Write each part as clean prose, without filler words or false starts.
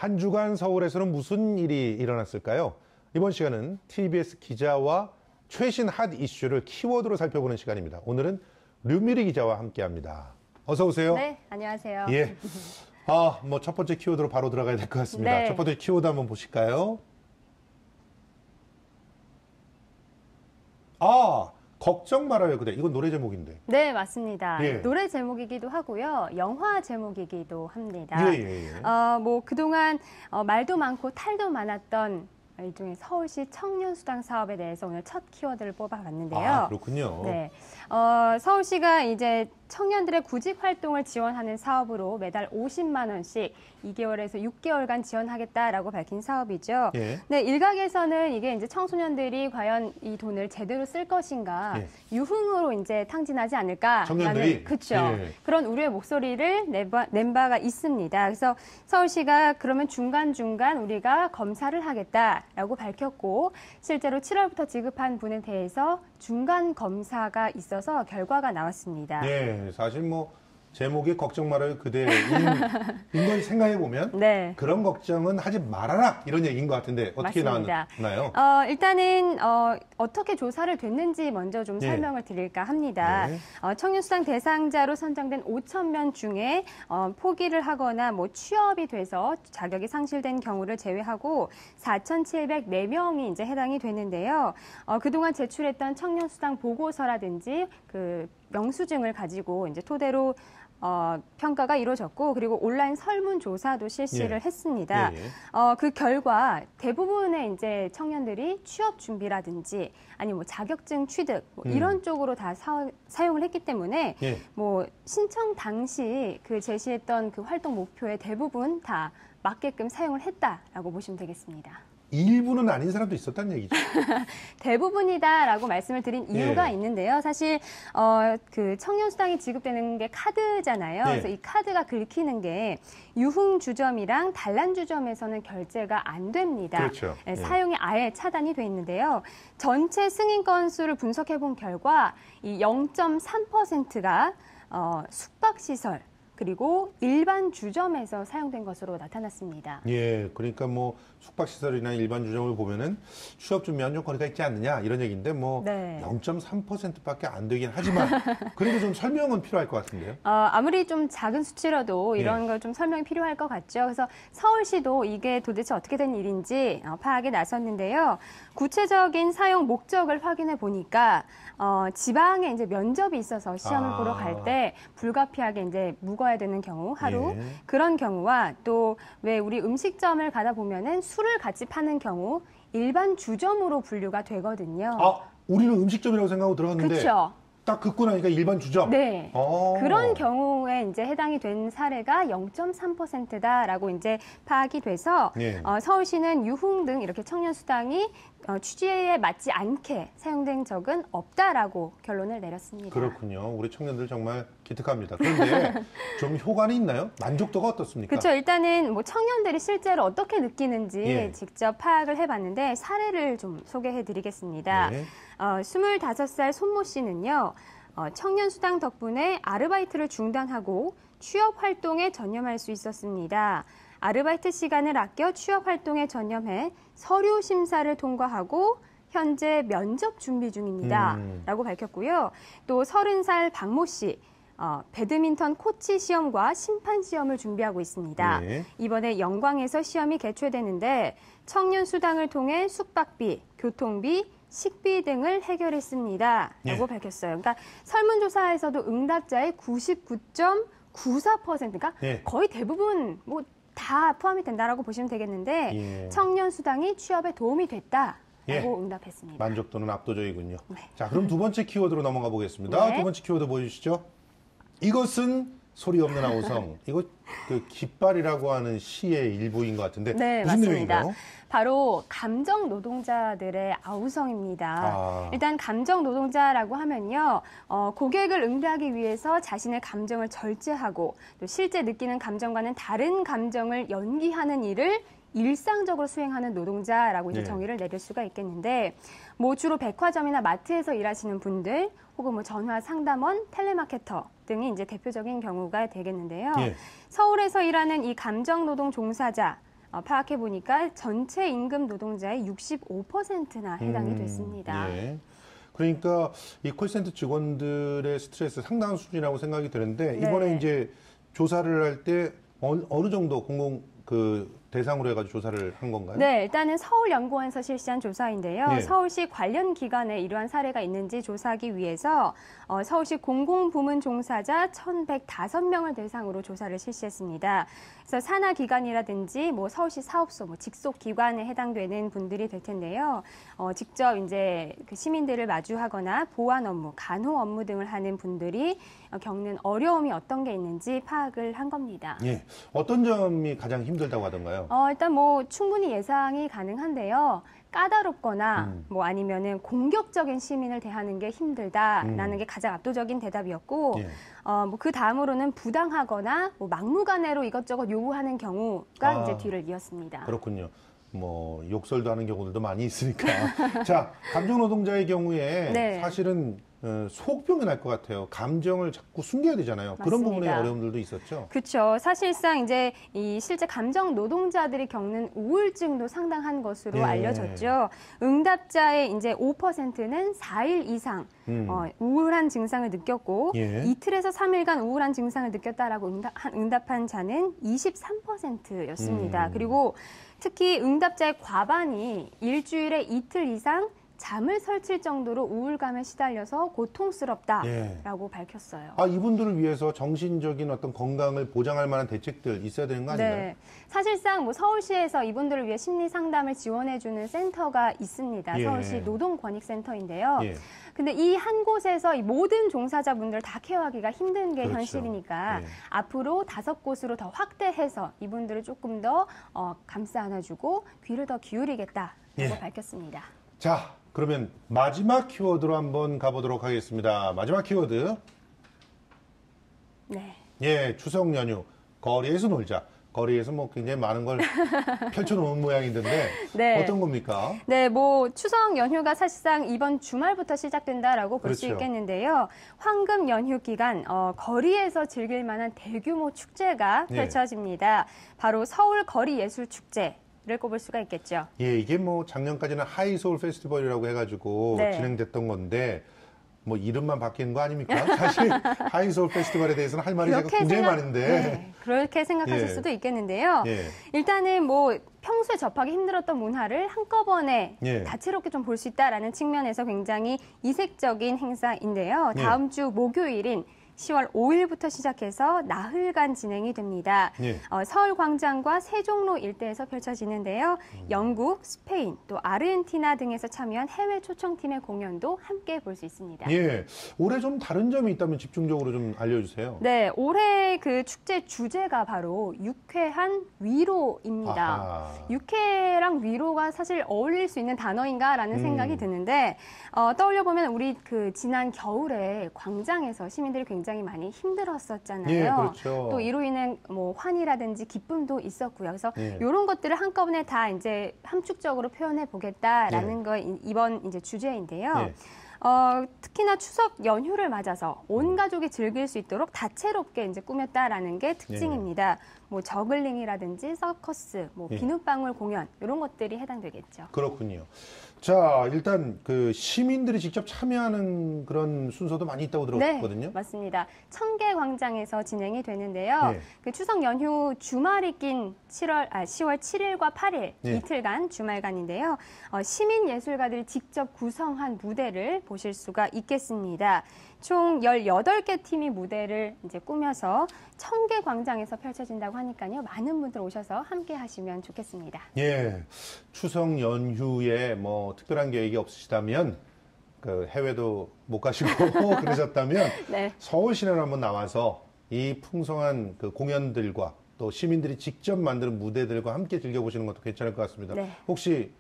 한 주간 서울에서는 무슨 일이 일어났을까요? 이번 시간은 TBS 기자와 최신 핫 이슈를 키워드로 살펴보는 시간입니다. 오늘은 류미리 기자와 함께합니다. 어서 오세요. 네, 안녕하세요. 예. 첫 번째 키워드로 바로 들어가야 될 것 같습니다. 네. 첫 번째 키워드 한번 보실까요? 걱정 말아요 그대. 이건 노래 제목인데. 네, 맞습니다. 예. 노래 제목이기도 하고요. 영화 제목이기도 합니다. 예. 그동안 말도 많고 탈도 많았던 일종의 서울시 청년수당 사업에 대해서 오늘 첫 키워드를 뽑아봤는데요. 그렇군요. 네. 서울시가 이제 청년들의 구직 활동을 지원하는 사업으로 매달 50만 원씩 2개월에서 6개월간 지원하겠다라고 밝힌 사업이죠. 예. 네, 일각에서는 이게 이제 청소년들이 과연 이 돈을 제대로 쓸 것인가, 예. 유흥으로 이제 탕진하지 않을까. 청년들이? 그렇죠. 예. 그런 우려의 목소리를 낸 바가 있습니다. 그래서 서울시가 그러면 중간중간 우리가 검사를 하겠다라고 밝혔고, 실제로 7월부터 지급한 분에 대해서 중간 검사가 있어서 결과가 나왔습니다. 네, 사실 제목이 걱정 말아요 그대인 걸 생각해 보면 네. 그런 걱정은 하지 말아라 이런 얘기인 것 같은데 어떻게 맞습니다. 나왔나요? 일단은 어떻게 조사를 됐는지 먼저 좀 예. 설명을 드릴까 합니다. 네. 청년수당 대상자로 선정된 5천 명 중에 포기를 하거나 취업이 돼서 자격이 상실된 경우를 제외하고 4,704명이 이제 해당이 되는데요. 그동안 제출했던 청년수당 보고서라든지 그 영수증을 가지고 이제 토대로 평가가 이루어졌고, 그리고 온라인 설문조사도 실시를 했습니다. 그 결과 대부분의 이제 청년들이 취업 준비라든지 아니면 자격증 취득 이런 쪽으로 다 사용을 했기 때문에 신청 당시 그 제시했던 그 활동 목표에 대부분 다 맞게끔 사용을 했다라고 보시면 되겠습니다. 일부는 아닌 사람도 있었다는 얘기죠. 대부분이다라고 말씀을 드린 이유가 있는데요. 사실 그 청년수당이 지급되는 게 카드잖아요. 그래서 이 카드가 긁히는 게 유흥주점이랑 단란주점에서는 결제가 안 됩니다. 그렇죠. 사용이 아예 차단이 돼 있는데요. 전체 승인 건수를 분석해 본 결과 이 0.3%가 숙박시설 그리고 일반 주점에서 사용된 것으로 나타났습니다. 예, 그러니까 숙박시설이나 일반 주점을 보면은 취업 준비한 요건이 있지 않느냐 이런 얘기인데 0.3%밖에 안 되긴 하지만 그래도 좀 설명은 필요할 것 같은데요. 아무리 좀 작은 수치라도 이런 걸 좀 설명이 필요할 것 같죠. 그래서 서울시도 이게 도대체 어떻게 된 일인지 파악에 나섰는데요. 구체적인 사용 목적을 확인해 보니까 지방에 이제 면접이 있어서 시험을 보러 갈 때 불가피하게 이제 묵어야 되는 경우 하루 그런 경우와 또 왜 우리 음식점을 가다 보면은 술을 같이 파는 경우 일반 주점으로 분류가 되거든요. 우리는 음식점이라고 생각하고 들어갔는데 그렇죠. 딱 긋고 나니까 일반 주점. 네. 그런 경우에 이제 해당이 된 사례가 0.3%다라고 이제 파악이 돼서 서울시는 유흥 등 이렇게 청년수당이 취지에 맞지 않게 사용된 적은 없다라고 결론을 내렸습니다. 그렇군요. 우리 청년들 정말 기특합니다. 그런데 좀 효과는 있나요? 만족도가 어떻습니까? 그렇죠. 일단은 청년들이 실제로 어떻게 느끼는지 직접 파악을 해봤는데 사례를 좀 소개해드리겠습니다. 25살 손모 씨는요. 청년수당 덕분에 아르바이트를 중단하고 취업 활동에 전념할 수 있었습니다. 아르바이트 시간을 아껴 취업 활동에 전념해 서류 심사를 통과하고 현재 면접 준비 중입니다. 라고 밝혔고요. 또 30살 박모 씨. 배드민턴 코치 시험과 심판 시험을 준비하고 있습니다. 이번에 영광에서 시험이 개최되는데 청년 수당을 통해 숙박비, 교통비, 식비 등을 해결했습니다. 라고 밝혔어요. 그러니까 설문조사에서도 응답자의 99.94%가 거의 대부분 다 포함이 된다라고 보시면 되겠는데 청년 수당이 취업에 도움이 됐다라고 응답했습니다. 만족도는 압도적이군요. 자, 그럼 두 번째 키워드로 넘어가 보겠습니다. 두 번째 키워드 보여주시죠. 이것은 소리 없는 아우성. 이거 그 깃발이라고 하는 시의 일부인 것 같은데 무슨 맞습니다. 내용인가요? 바로 감정 노동자들의 아우성입니다. 일단 감정 노동자라고 하면요, 고객을 응대하기 위해서 자신의 감정을 절제하고 또 실제 느끼는 감정과는 다른 감정을 연기하는 일을 일상적으로 수행하는 노동자라고 이제 정의를 내릴 수가 있겠는데, 주로 백화점이나 마트에서 일하시는 분들, 혹은 전화 상담원, 텔레마케터 등이 이제 대표적인 경우가 되겠는데요. 서울에서 일하는 이 감정 노동 종사자, 파악해 보니까 전체 임금 노동자의 65%나 해당이 됐습니다. 예. 그러니까 이 콜센터 직원들의 스트레스 상당한 수준이라고 생각이 드는데 이번에 네. 이제 조사를 할 때 어느 정도 대상으로 해가지고 조사를 한 건가요? 네, 일단은 서울연구원에서 실시한 조사인데요. 예. 서울시 관련 기관에 이러한 사례가 있는지 조사하기 위해서 서울시 공공부문 종사자 1,105명을 대상으로 조사를 실시했습니다. 그래서 산하기관이라든지 뭐 서울시 사업소, 뭐 직속 기관에 해당되는 분들이 될 텐데요. 직접 이제 그 시민들을 마주하거나 보안 업무, 간호 업무 등을 하는 분들이 겪는 어려움이 어떤 게 있는지 파악을 한 겁니다. 예. 어떤 점이 가장 힘들다고 하던가요? 일단 뭐 충분히 예상이 가능한데요. 까다롭거나 뭐 아니면은 공격적인 시민을 대하는 게 힘들다라는 게 가장 압도적인 대답이었고, 예. 뭐 그 다음으로는 부당하거나 뭐 막무가내로 이것저것 요구하는 경우가 이제 뒤를 이었습니다. 그렇군요. 뭐 욕설도 하는 경우들도 많이 있으니까. 자, 감정 노동자의 경우에 네. 사실은 속병이 날 것 같아요. 감정을 자꾸 숨겨야 되잖아요. 그런 맞습니다. 부분의 어려움들도 있었죠. 그렇죠. 사실상 이제 이 실제 감정 노동자들이 겪는 우울증도 상당한 것으로 예. 알려졌죠. 응답자의 이제 5%는 4일 이상 우울한 증상을 느꼈고 예. 이틀에서 3일간 우울한 증상을 느꼈다라고 응답한 자는 23%였습니다. 그리고 특히 응답자의 과반이 일주일에 이틀 이상 잠을 설칠 정도로 우울감에 시달려서 고통스럽다라고 예. 밝혔어요. 이분들을 위해서 정신적인 어떤 건강을 보장할 만한 대책들 있어야 되는 거 아닌가요? 네. 사실상 뭐 서울시에서 이분들을 위해 심리 상담을 지원해주는 센터가 있습니다. 예. 서울시 노동권익센터인데요. 예. 근데 이 한 곳에서 이 모든 종사자분들 다 케어하기가 힘든 게 그렇죠. 현실이니까 예. 앞으로 5곳으로 더 확대해서 이분들을 조금 더 감싸 안아주고 귀를 더 기울이겠다라고 예. 밝혔습니다. 자, 그러면 마지막 키워드로 한번 가보도록 하겠습니다. 마지막 키워드. 네. 예, 추석 연휴. 거리에서 놀자. 거리에서 뭐 굉장히 많은 걸 펼쳐놓은 모양인데 네. 어떤 겁니까? 네, 뭐 추석 연휴가 사실상 이번 주말부터 시작된다라고 볼 수 그렇죠. 있겠는데요. 황금 연휴 기간 거리에서 즐길 만한 대규모 축제가 네. 펼쳐집니다. 바로 서울 거리 예술 축제를 꼽을 수가 있겠죠. 예, 이게 뭐 작년까지는 하이소울 페스티벌이라고 해가지고 네. 진행됐던 건데 뭐 이름만 바뀐 거 아닙니까? 사실 하이소울 페스티벌에 대해서는 할 말이 제가 굉장히 많은데. 네, 그렇게 생각하실 예. 수도 있겠는데요. 예. 일단은 뭐 평소에 접하기 힘들었던 문화를 한꺼번에 예. 다채롭게 좀 볼 수 있다라는 측면에서 굉장히 이색적인 행사인데요. 예. 다음 주 목요일인 10월 5일부터 시작해서 나흘간 진행이 됩니다. 예. 서울광장과 세종로 일대에서 펼쳐지는데요. 영국, 스페인, 또 아르헨티나 등에서 참여한 해외 초청팀의 공연도 함께 볼 수 있습니다. 예. 올해 좀 다른 점이 있다면 집중적으로 좀 알려주세요. 네, 올해 그 축제 주제가 바로 유쾌한 위로입니다. 아하. 유쾌랑 위로가 사실 어울릴 수 있는 단어인가라는 생각이 드는데 떠올려보면 우리 그 지난 겨울에 광장에서 시민들이 굉장히 많이 힘들었었잖아요. 예, 그렇죠. 또 이로 인한 뭐 환희라든지 기쁨도 있었고요. 그래서 예. 이런 것들을 한꺼번에 다 이제 함축적으로 표현해 보겠다라는 예. 거 이번 이제 주제인데요. 예. 특히나 추석 연휴를 맞아서 온 가족이 즐길 수 있도록 다채롭게 이제 꾸몄다라는 게 특징입니다. 뭐 저글링이라든지 서커스, 뭐 예. 비눗방울 공연 이런 것들이 해당되겠죠. 그렇군요. 자, 일단 그 시민들이 직접 참여하는 그런 순서도 많이 있다고 들었거든요. 네, 맞습니다. 청계광장에서 진행이 되는데요. 예. 그 추석 연휴 주말이 낀 10월 7일과 8일 예. 이틀간 주말간인데요. 시민 예술가들이 직접 구성한 무대를 보실 수가 있겠습니다. 총 18개 팀이 무대를 이제 꾸며서 청계광장에서 펼쳐진다고 하니까요. 많은 분들 오셔서 함께 하시면 좋겠습니다. 예. 추석 연휴에 뭐 특별한 계획이 없으시다면 그 해외도 못 가시고 그러셨다면 네. 서울 시내로 한번 나와서 이 풍성한 그 공연들과 또 시민들이 직접 만드는 무대들과 함께 즐겨보시는 것도 괜찮을 것 같습니다. 네. 혹시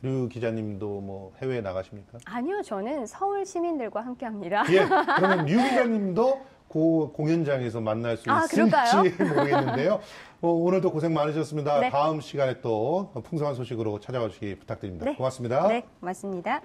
류 기자님도 뭐 해외에 나가십니까? 아니요, 저는 서울 시민들과 함께 합니다. 예. 그러면 류 기자님도 그 공연장에서 만날 수 있을지 그럴까요? 모르겠는데요. 오늘도 고생 많으셨습니다. 네. 다음 시간에 또 풍성한 소식으로 찾아와 주시기 부탁드립니다. 네. 고맙습니다. 네, 고맙습니다.